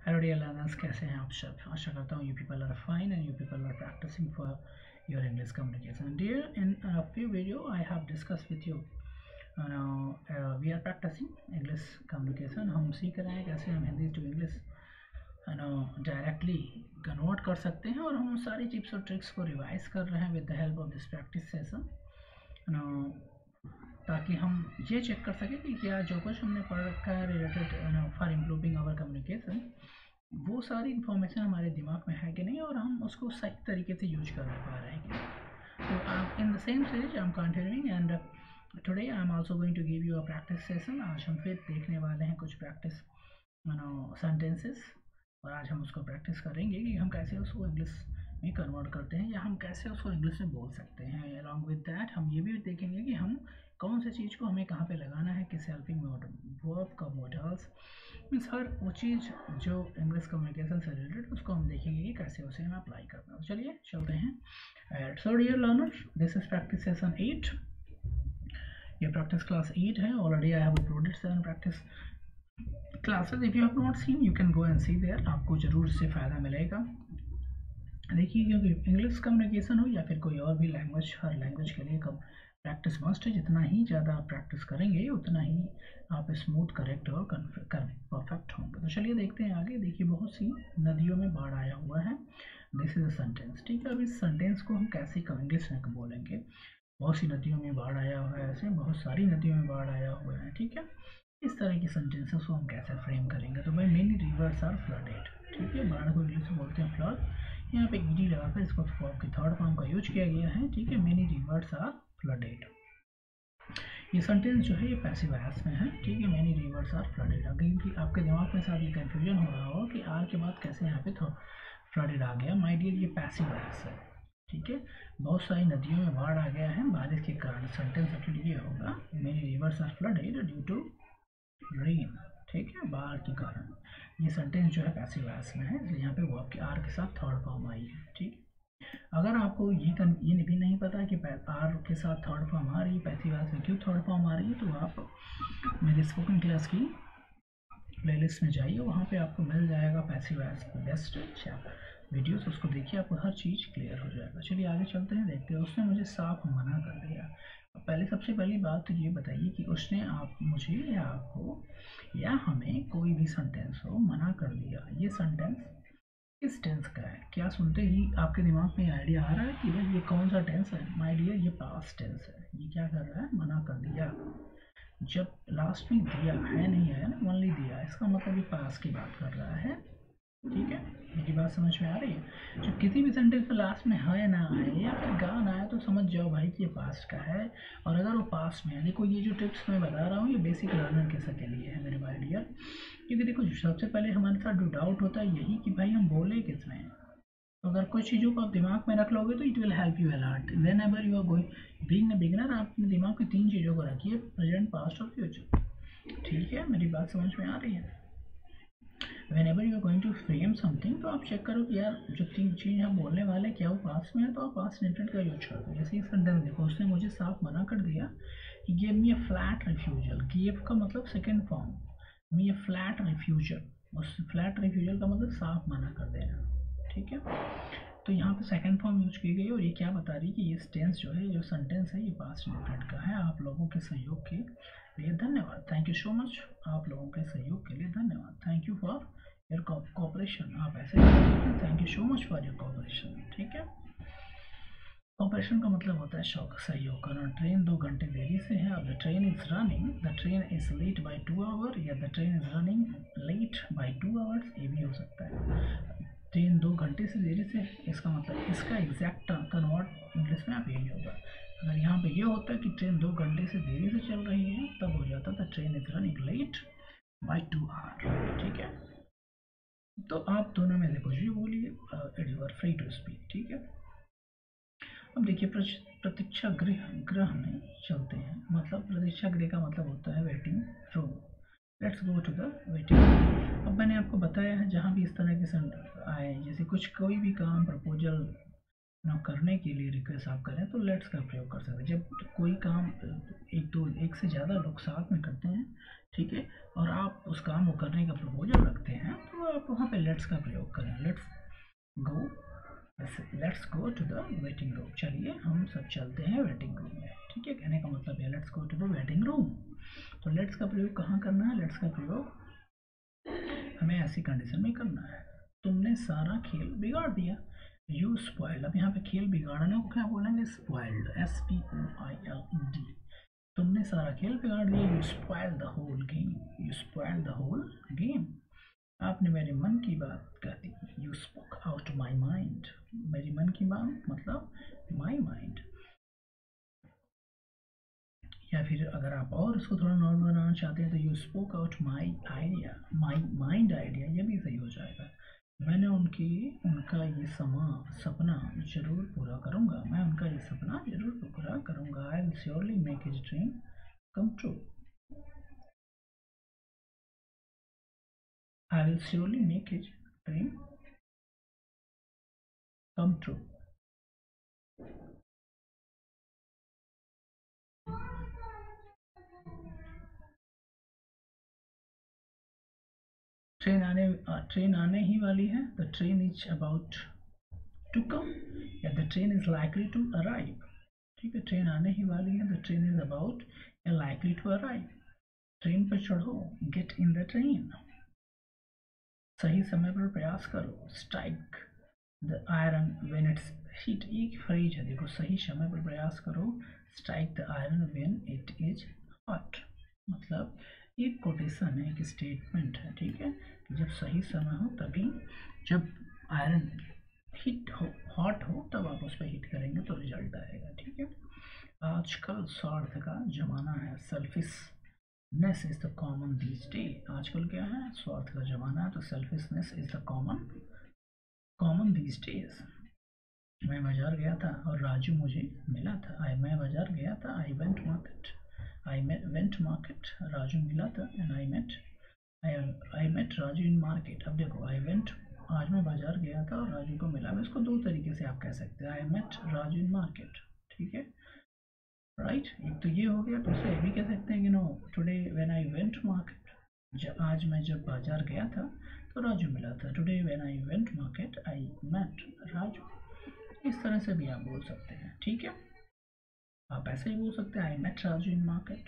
Hello dear learners, कैसे हैं आप सब? आशा करता हूँ you people are fine and you people are practicing for your English communication. Dear, in a few video I have discussed with you. We are practicing English communication. हम सीख रहे हैं कैसे हम Hindi to English directly convert कर सकते हैं, और हम सारी टिप्स और ट्रिक्स को रिवाइज कर रहे हैं with the help of this practice session, ताकि हम ये चेक कर सकें कि क्या जो कुछ हमने पढ़ रखा है related for improving our communication, वो सारी इन्फॉर्मेशन हमारे दिमाग में है कि नहीं, और हम उसको सही तरीके से यूज कर पा रहे हैं कि नहीं. तो in the same series I am continuing, and today I am also going to give you a practice session. आज हम फिर देखने वाले हैं कुछ प्रैक्टिस सेंटेंसेस, और आज हम उसको प्रैक्टिस करेंगे कि हम कैसे उसको इंग्लिश में कन्वर्ट करते हैं, या हम कैसे उसको इंग्लिश में बोल सकते हैं. अलॉन्ग विद दैट हम ये भी देखेंगे कि हम कौन सी चीज़ को हमें कहाँ पे लगाना है, किस हेल्पिंग वर्ब का मॉडल्स मीन्स हर वो चीज़ जो इंग्लिश कम्युनिकेशन से रिलेटेड, उसको हम देखेंगे कि कैसे उसे हम अप्लाई करना है. चलिए चलते हैं. So dear learners, this is practice session 8. ये प्रैक्टिस क्लास 8 है. Already I have uploaded 7 practice classes. If you have not seen, you can go and see there. आपको ज़रूर इससे फ़ायदा मिलेगा. देखिए, क्योंकि इंग्लिश कम्युनिकेशन हो या फिर कोई और भी लैंग्वेज, हर लैंग्वेज के लिए कम प्रैक्टिस मस्ट है. जितना ही ज़्यादा आप प्रैक्टिस करेंगे, उतना ही आप स्मूथ, करेक्ट और परफेक्ट होंगे. तो चलिए देखते हैं आगे. देखिए, बहुत सी नदियों में बाढ़ आया हुआ है. This is a sentence. ठीक है, अब इस सेंटेंस को हम कैसे इंग्लिश में बोलेंगे. बहुत सी नदियों में बाढ़ आया हुआ है, ऐसे बहुत सारी नदियों में बाढ़ आया हुआ है. ठीक है, इस तरह की सेंटेंसेस को हम कैसे फ्रेम करेंगे. तो भाई, मेनी रिवर्स आर फ्लडेड. ठीक है, बाढ़ को इंग्लिश में बोलते हैं फ्लड. यहाँ पे ईडी लगाकर इसको फॉर्म की थर्ड फॉर्म का यूज किया गया है. ठीक है, मेनी रिवर्स आर फ्लडेड. ये सेंटेंस जो है ये पैसिव वॉइस में है. ठीक है, मेनी रिवर्स आर फ्लडेड. अगर आपके दिमाग में शायद ये कंफ्यूजन हो रहा हो कि आर के बाद कैसे यहाँ पे फ्लडेड आ गया. माय डियर, ये पैसिव वॉइस है. ठीक है, बहुत सारी नदियों में बाढ़ आ गया है बारिश के कारण. सेंटेंस एक्चुअली ये होगा, many rivers are flooded due to rain. ठीक है, बाढ़ के कारण. ये सेंटेंस जो है पैसिव वॉइस में है, इसलिए यहाँ पे वर्ब के आर के साथ थर्ड फॉर्म आई है. ठीक, अगर आपको ये भी नहीं पता कि आर के साथ थर्ड फॉर्म आ रही है, पैसिव वॉइस में क्यों थर्ड फॉर्म आ रही है, तो आप मेरे स्पोकन क्लास की प्लेलिस्ट में जाइए. वहाँ पे आपको मिल जाएगा पैसिव वॉइस की बेस्ट वीडियोस. उसको देखिए, आपको हर चीज़ क्लियर हो जाएगा. चलिए आगे चलते हैं, देखते हैं. उसने मुझे साफ मना कर दिया. सबसे पहली बात तो ये बताइए कि उसने आप मुझे या आपको या हमें कोई भी सेंटेंस हो मना कर दिया. ये सेंटेंस किस टेंस का है? क्या सुनते ही आपके दिमाग में आइडिया आ रहा है कि भाई ये कौन सा टेंस है? माय डियर, ये पास्ट टेंस है. ये क्या कर रहा है? मना कर दिया. जब लास्ट में दिया है, नहीं है ना, ओनली दिया, इसका मतलब ये पास्ट की बात कर रहा है. ठीक है, मेरी बात समझ में आ रही है? जब किसी भी सेंटेंस में लास्ट में है ना है या फिर गा ना है, तो समझ जाओ भाई कि ये पास्ट का है. और अगर वो पास्ट में है, देखो ये जो टिप्स मैं बता रहा हूँ ये बेसिक लर्नर के सबके लिए है मेरे माय डियर. क्योंकि देखो, सबसे पहले हमारे साथ जो डाउट होता है यही कि भाई हम बोले किस में. तो अगर कुछ चीज़ों को आप दिमाग में रख लोगे तो it will help you a lot whenever you are going being a beginner. आप अपने दिमाग में 3 चीज़ों को रखिए, प्रेजेंट, पास्ट और फ्यूचर. ठीक है, मेरी बात समझ में आ रही है? whenever you are going to frame something, तो आप चेक करो कि यार जो 3 चीज़ हम बोलने वाले क्या वो पास्ट में है, तो आप पास्ट इंटेंट का यूज करो. जैसे इस सेंटेंस देखो, उसने मुझे साफ मना कर दिया. He gave me a flat refusal. Give का मतलब second form, me a flat refusal. उस फ्लैट रिफ्यूजल का मतलब साफ मना कर देना. ठीक है, तो यहाँ पे सेकंड फॉर्म यूज की गई. और ये क्या बता रही है कि ये टेंस जो है, जो सेंटेंस है, ये पास्ट इंटेंट का है. आप लोगों के सहयोग के लिए धन्यवाद. Thank you so much. आप लोगों के सहयोग के लिए धन्यवाद. Thank you for your cooperation. आप ऐसे thank you so much for your cooperation. ठीक है, कोऑपरेशन का मतलब होता है सहयोग करना. ट्रेन 2 घंटे देरी से है. अब the train is running, the train is late by 2 hour, या the train is running late by 2 hours, ये भी हो सकता है. ट्रेन 2 घंटे से देरी से, इसका मतलब इसका एग्जैक्ट कन्वर्ट इंग्लिश में आप यही होगा. अगर यहाँ पे ये होता है कि ट्रेन 2 घंटे से देरी से चल रही है, तब हो जाता था train is running late by 2 hour. ठीक है, तो आप दोनों में से कुछ भी बोलिए, it you are free to speak. ठीक है, अब देखिए, प्रतीक्षा गृह में चलते हैं. मतलब प्रतीक्षा गृह का मतलब होता है waiting room. Let's go to the waiting room. अब मैंने आपको बताया है, जहाँ भी इस तरह के आए, जैसे कोई भी काम, प्रपोजल, ना करने के लिए रिक्वेस्ट आप करें तो लेट्स का प्रयोग कर सकते हैं। जब कोई काम एक से ज़्यादा लोग साथ में करते हैं, ठीक है, और आप उस काम को करने का प्रपोजल रखते हैं तो आप वहाँ पे लेट्स का प्रयोग करें। Let's go to the waiting room. चलिए हम सब चलते हैं वेटिंग रूम में, ठीक है। कहने का मतलब है let's go to the waiting room. तो लेट्स का प्रयोग कहाँ करना है? लेट्स का प्रयोग हमें ऐसी कंडीशन में करना है, तुमने सारा खेल बिगाड़ दिया। You spoiled. अब यहाँ पे खेल बिगाड़ने को क्या बोलेंगे? Spoiled, SPOILED। तुमने सारा खेल बिगाड़ दिया। You spoiled the whole game. You spoiled the whole game. आपने मेरे मन की बात कह दी। You spoke out my mind. मेरी मन की बात मतलब माई माइंड। या फिर अगर आप और उसको थोड़ा नॉर्मल बनाना चाहते हैं तो you spoke out my idea, my mind idea, ये भी सही हो जाएगा। मैंने उनका ये सपना जरूर पूरा करूँगा। मैं उनका ये सपना जरूर पूरा करूँगा। I will surely make his dream come true. I will surely make his dream come true. Train आने ही वाली है। The train is about to come या the train is likely to arrive। ठीक है, ट्रेन आने ही वाली है। The train is about या likely to arrive। ट्रेन पर चढ़ो। Get in the train। सही समय पर प्रयास करो। Strike the iron when it's heat। एक फ्रेज है, देखो, सही समय पर प्रयास करो। Strike the iron when it is hot। मतलब एक कोटेशन है, एक स्टेटमेंट है, ठीक है, कि जब सही समय हो तभी, जब आयरन हिट हो, हॉट हो, तब आप उस पर हिट करेंगे तो रिजल्ट आएगा, ठीक है। आजकल स्वार्थ का जमाना है। Selfishness is the common these day. आजकल क्या है? स्वार्थ का जमाना है, तो selfishness is the common these days. मैं बाजार गया था और राजू मुझे मिला था। मैं बाजार गया था। आई वेंट मार्केट। राजू मिला था। And I met Raju in market. अब देखो, आई वेंट, आज मैं बाजार गया था और राजू को मिला। मैं इसको दो तरीके से आप कह सकते हैं। I met Raju in market, ठीक है, राइट। एक तो ये हो गया। दूसरा ये भी कह सकते हैं कि no, today when I went market. आज मैं जब बाजार गया था तो राजू मिला था। Today when I went market I met Raju. इस तरह से भी आप बोल सकते हैं, ठीक है। आप ऐसे ही बोल सकते हैं, I met Raju in market.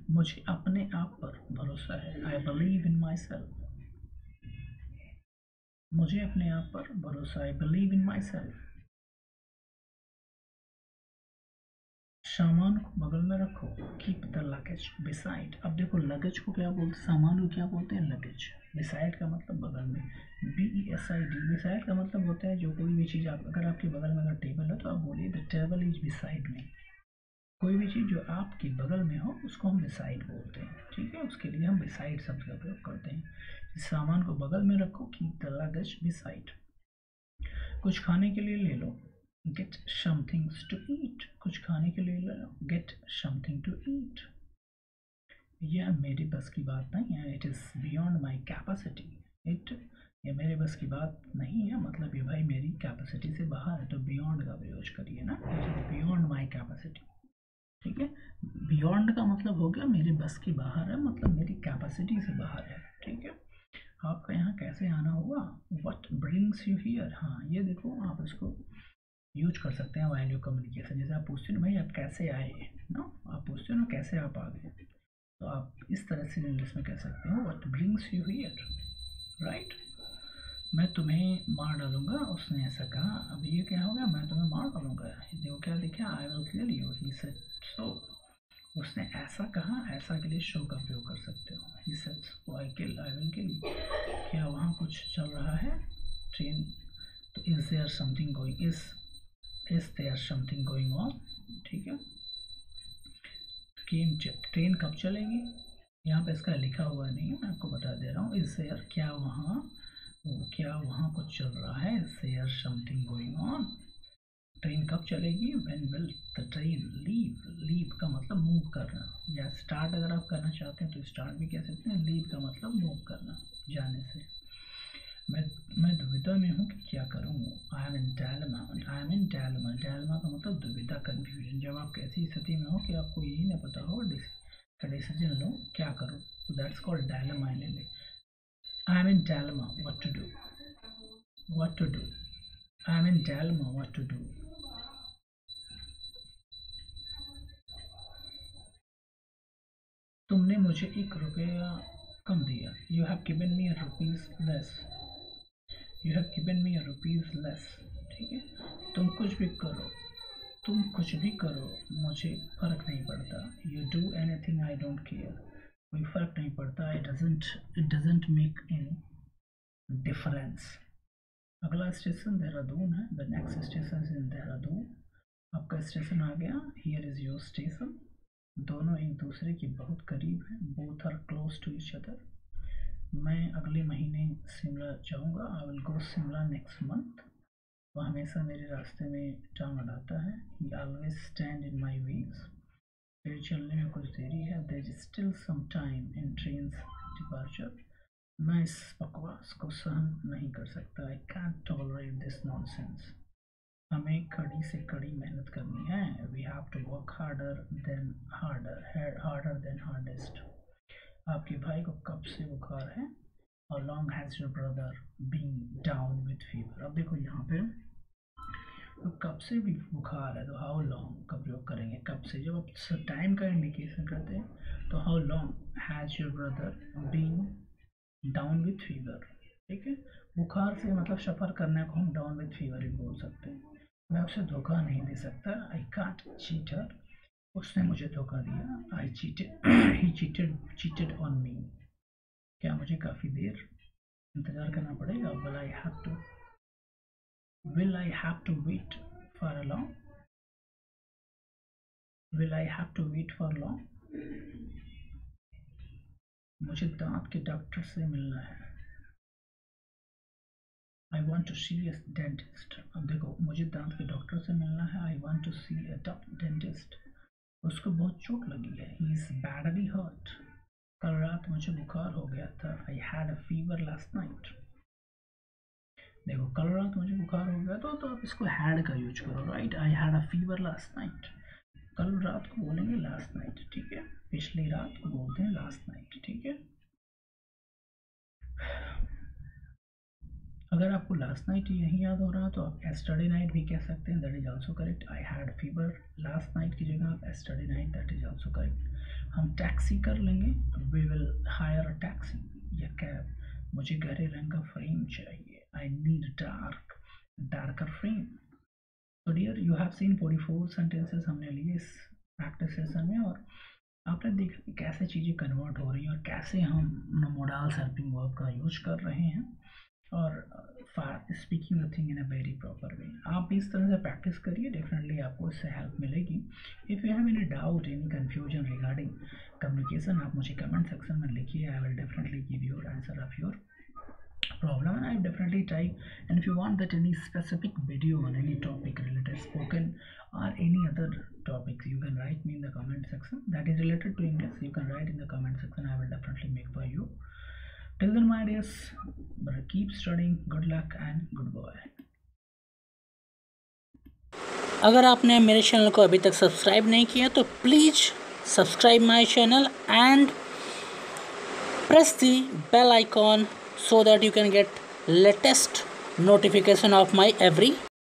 मुझे अपने आप पर भरोसा है। I believe in myself. मुझे अपने आप पर भरोसा। I believe in myself. सामान को बगल में रखो। Keep the luggage beside. अब देखो, लगेज को क्या बोलते हैं? सामान को क्या बोलते हैं? लगेज। बिसाइड का मतलब बगल में। BESID। बिसाइड का मतलब होता है जो कोई भी चीज़ आप, अगर आपके बगल में अगर टेबल है तो आप बोलिए द टेबल इज बिसाइड में। कोई भी चीज़ जो आपके बगल में हो उसको हम बिसाइड बोलते हैं, ठीक है। उसके लिए हम बिसाइड शब्द का प्रयोग करते हैं। इस सामान को बगल में रखो। Keep the luggage beside. कुछ खाने के लिए ले लो। Get somethings to eat. कुछ खाने के लिए ले लो। Get something to eat. यह मेरे बस की बात नहीं है। It is beyond my capacity. ये मेरे बस की बात नहीं है, मतलब ये भाई मेरी कैपेसिटी से बाहर है, तो बियॉन्ड का प्रयोग करिए ना। It is beyond my capacity, ठीक है। बियॉन्ड का मतलब हो गया मेरे बस की बाहर है, मतलब मेरी कैपेसिटी से बाहर है, ठीक है। आपका यहाँ कैसे आना होगा? What brings you here. हाँ, ये देखो, आप इसको यूज कर सकते हैं वैल्यू कम्युनिकेशन। जैसे आप पूछते हो भाई आप कैसे आए ना, आप पूछते हो ना कैसे आप आ गए, तो आप इस तरह से इंग्लिश में कह सकते हो what brings you here, right. मैं तुम्हें मार डालूंगा, उसने ऐसा कहा। अब ये क्या हो गया? मैं तुम्हें मार डालूंगा। देखो क्या लिखा? आई will kill you, he said सो। उसने ऐसा कहा। ऐसा के लिए शो का प्रयोग कर सकते हो। He said so I will kill you. क्या वहाँ कुछ चल रहा है? ट्रेन। तो is there something going, is there something going on, ठीक है। ट्रेन कब चलेगी? यहाँ पे इसका लिखा हुआ नहीं है, मैं आपको बता दे रहा हूँ। इज देयर, क्या वहाँ कुछ चल रहा है? Is there something going on. Train कब चलेगी? When will the train leave. Leave का मतलब मूव करना, या स्टार्ट अगर आप करना चाहते हैं तो स्टार्ट भी कह सकते हैं। लीव का मतलब मूव करना, जाने से। मैं दुविधा में हूँ कि क्या करूँ। आई एम इन डायलेमा। डायलेमा का मतलब दुविधा, कन्फ्यूजन। जब आप ऐसी स्थिति में हो कि आपको यही नहीं पता हो डिसीजन लो क्या करो, तो that's called dilemma in Hindi. I am in dilemma, what to do. I am in dilemma, what to do. तुमने मुझे ₹1 कम दिया। You have given me ₹1 less. ठीक है, तुम कुछ भी करो, मुझे फ़र्क नहीं पड़ता। You do anything, I don't care. कोई फ़र्क नहीं पड़ता। It doesn't make any difference. अगला स्टेशन देहरादून है। The next station is in Dehradun. आपका स्टेशन आ गया। Here is your station. दोनों एक दूसरे के बहुत करीब हैं। Both are close to each other. मैं अगले महीने शिमला जाऊंगा। I will go Shimla next month. वो हमेशा मेरे रास्ते में टांग अड़ाता है। ही always stand in my ways. फिर चलने में कुछ देरी है। There is still some time in train departure. मैं इस बकवास को सहन नहीं कर सकता। I can't tolerate this nonsense. हमें कड़ी से कड़ी मेहनत करनी है। We have to work harder than hardest. आपके भाई को कब से बुखार है? How long has your brother been down with fever? अब देखो यहाँ पे तो कब से भी बुखार है, तो हाउ लॉन्ग का प्रयोग करेंगे। कब से, जब आप टाइम का इंडिकेशन करते हैं तो how long has your brother been down with fever. ठीक है, बुखार से मतलब सफ़र करने को हम डाउन विथ फीवर ही बोल सकते हैं। मैं उसे धोखा नहीं दे सकता। I can't cheat her. उसने मुझे धोखा दिया। I cheated he cheated on me. क्या मुझे काफ़ी देर इंतज़ार करना पड़ेगा? Will I have to wait for long? मुझे दांत के डॉक्टर से मिलना है। I want to see a dentist. अब देखो, मुझे दांत के डॉक्टर से मिलना है। I want to see a dentist. उसको बहुत चोट लगी है। He is badly hurt. कल रात मुझे बुखार हो गया था। I had a fever last night. देखो, कल रात मुझे बुखार हो गया तो आप इसको हैड का यूज करो, right. I had a fever last night. कल रात को बोलेंगे लास्ट नाइट। ठीक है, पिछली रात को बोलते हैं लास्ट नाइट। ठीक है, अगर आपको लास्ट नाइट यही याद हो रहा है तो आप एस्टरडे नाइट भी कह सकते हैं। That is also correct. I had fever last night की जगह आप yesterday night, that is also correct. हम टैक्सी कर लेंगे। We will hire a taxi या कैब। मुझे गहरे रंग का फ्रेम चाहिए। I need darker frame. तो dear, you have seen 44 sentences हमने लिए इस प्रैक्टिस सेशन में, और आपने देखा कि कैसे चीज़ें कन्वर्ट हो रही हैं और कैसे हम मोडाल्स हेल्पिंग वर्ब का यूज कर रहे हैं और speaking the thing in a very proper way. आप भी इस तरह से प्रैक्टिस करिए, डेफिनेटली आपको इससे हेल्प मिलेगी। If you have any doubt, any confusion regarding communication, आप मुझे कमेंट सेक्शन में लिखिए। I will definitely give your answer of your problem, and I definitely try. And if you want that any specific video on any topic related spoken or any other topics, you can write me in the comment section. That is related to English, you can write in the comment section. I will definitely make for you. Till then, my dears, keep studying. Good luck and good boy. अगर आपने मेरे channel को अभी तक subscribe नहीं किया तो please subscribe my channel and press the bell icon so that you can get latest notification of my every